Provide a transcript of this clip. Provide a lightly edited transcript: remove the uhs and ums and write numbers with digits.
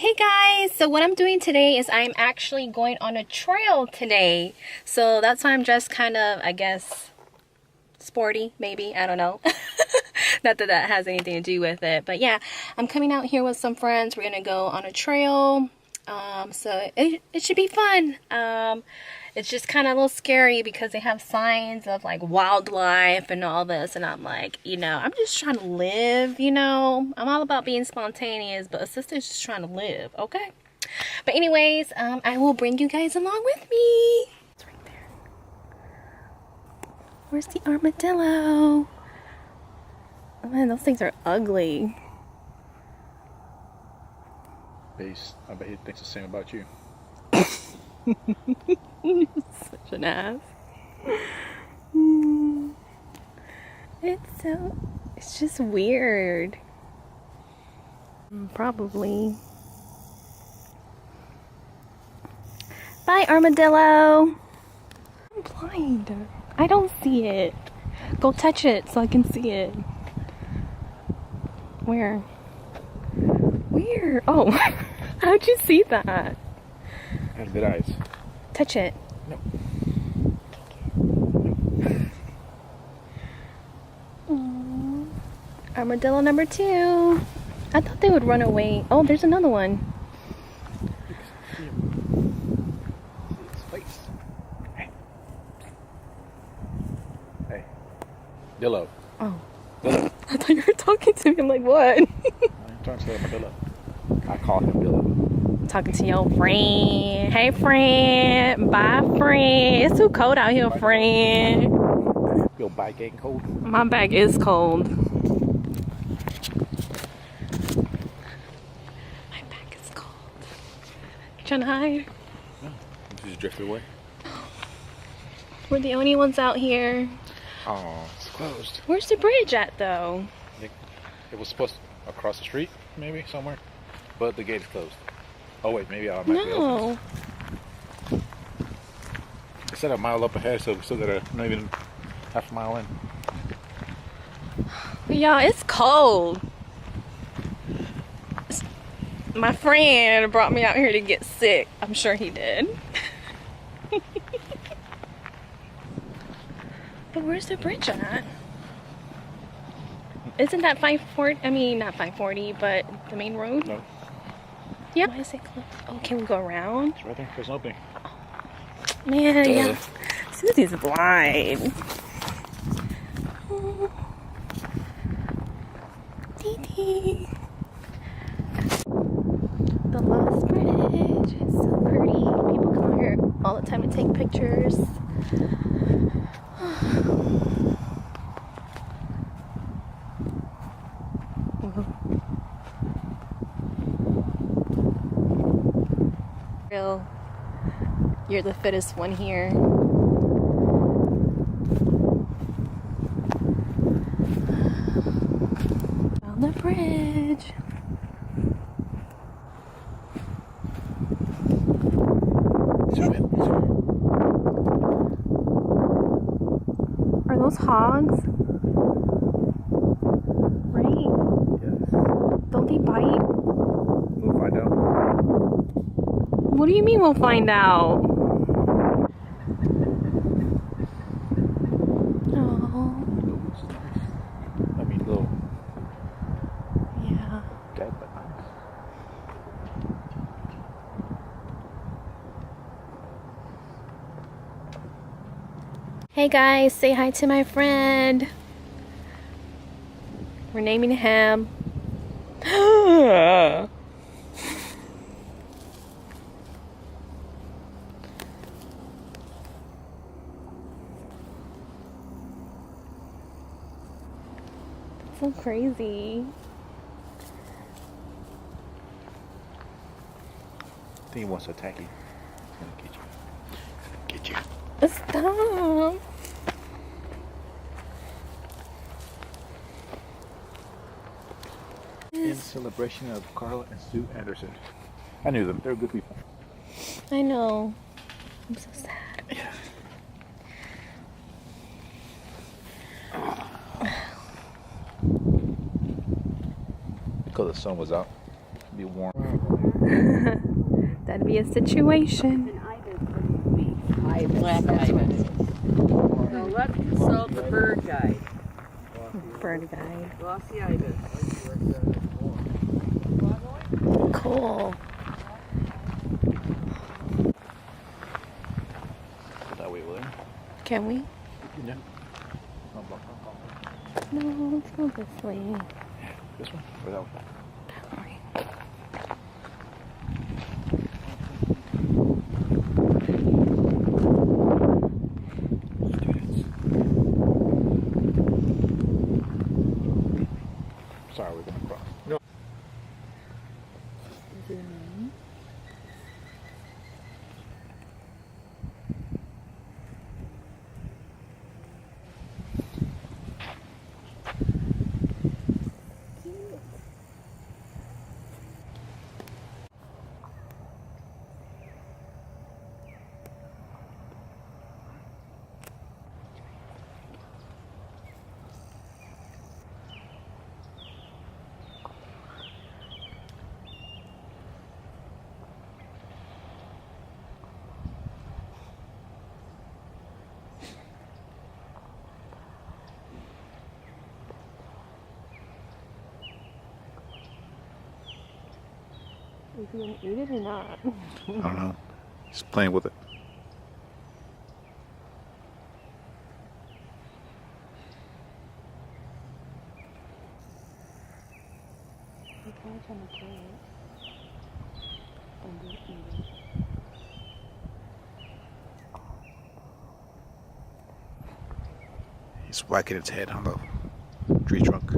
Hey guys, so what I'm doing today is I'm actually going on a trail today. So that's why I'm just kind of, I guess, sporty, maybe. I don't know. Not that that has anything to do with it. But yeah, I'm coming out here with some friends. We're going to go on a trail. So it should be fun. It's just kind of a little scary because they have signs of like wildlife and all this, and I'm like, I'm just trying to live, I'm all about being spontaneous, but a sister's just trying to live, okay? But anyways, I will bring you guys along with me. It's right there. Where's the armadillo? Oh man, those things are ugly. Base, I bet he thinks the same about you. Such an ass. It's just weird. Probably. Bye, armadillo. I'm blind. I don't see it. Go touch it so I can see it. Where? Where? Oh, how'd you see that? I have good eyes. Touch it. No. Armadillo number 2. I thought they would run away. Oh, there's another one. See its face. Hey. Hey. Dillo. Oh. Dillo. I thought you were talking to me. I'm like, what? I'm trying to say Dillo. I call him Dillo. Talking to your friend. Hey, friend. Bye, friend. It's too cold out here, friend. Your bike getting cold? My back is cold. My back is cold. You trying to hide? No. You just drifted away. We're the only ones out here. Oh, it's closed. Where's the bridge at, though? It was supposed to across the street, maybe somewhere, but the gate is closed. Oh wait, maybe I might be open. No. It said a mile up ahead, so we still got not even half a mile in. Y'all, it's cold. My friend brought me out here to get sick. I'm sure he did. But where's the bridge at? Isn't that 540? I mean, not 540, but the main road? No, Yeah. Why is it closed? Oh, can we go around? it's right there. There's an opening. Man, yeah. Susie's blind. Oh. Dee Dee. The Lost Bridge is so pretty. People come out here all the time to take pictures. Real, you're the fittest one here. On the bridge. Zoom in. Are those hogs? Right. Yes. Don't they bite? We'll find out. What do you mean we'll find out? Oh, I mean, little yeah. dead, but nice. Hey guys, say hi to my friend. We're naming him. So crazy. I think he wants to attack you. He's gonna get you. Get you. Stop. In celebration of Carla and Sue Anderson. I knew them. They're good people. I know. I'm so sad. Yeah. Because the sun was out. It'd be warm. That'd be a situation. An ibis. Black ibis. So let's consult the bird guide. Bird guide. Glossy ibis. Cool. Go that way, William. Can we? Yeah. No, let's go this way. This one or that one? Alright. Sorry, we're gonna cross. No. Is he gonna eat it or not? I don't know. He's playing with it. He's probably trying to kill it. And then eat it. He's whacking its head on the tree trunk.